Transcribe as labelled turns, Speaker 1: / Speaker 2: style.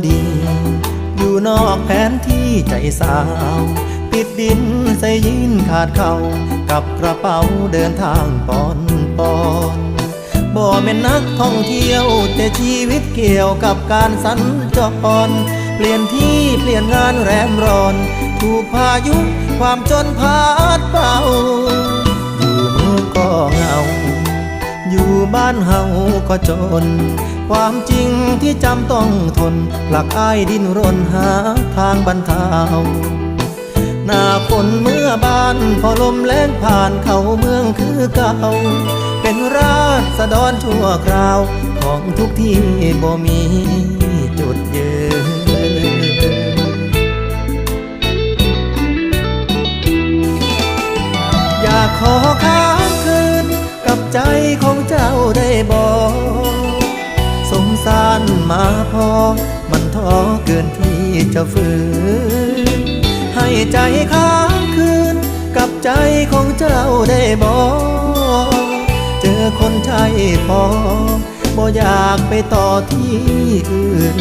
Speaker 1: ดีอยู่นอกแผนที่ใจสาวติดดินใส่ยินขาดเข่ากับกระเป๋าเดินทางปอนบ่เป็นนักท่องเที่ยวแต่ชีวิตเกี่ยวกับการสัญจรเปลี่ยนที่เปลี่ยนงานแรมร้อนถูกพายุความจนพัดเป่าอยู่เมืองก็เหงาอยู่บ้านเฮาก็จนความจริงที่จำต้องทนหลักอ้ายดิ้นรนหาทางบรรเทาหน้าฝนเมื่อบานพอลมแล้งผ่านเข้าเมืองคือเก่าเป็นราษฎรชั่วคราวของทุกที่บ่มีจุดยืนอยากขอค้างคืนกับใจของเจ้าได้บอกสงสารมาพอมันท้อเกินที่จะฝืนให้ใจค้างคืนกับใจของเจ้าได้บอกเจอคนใช่พอบ่อยากไปต่อที่อื่น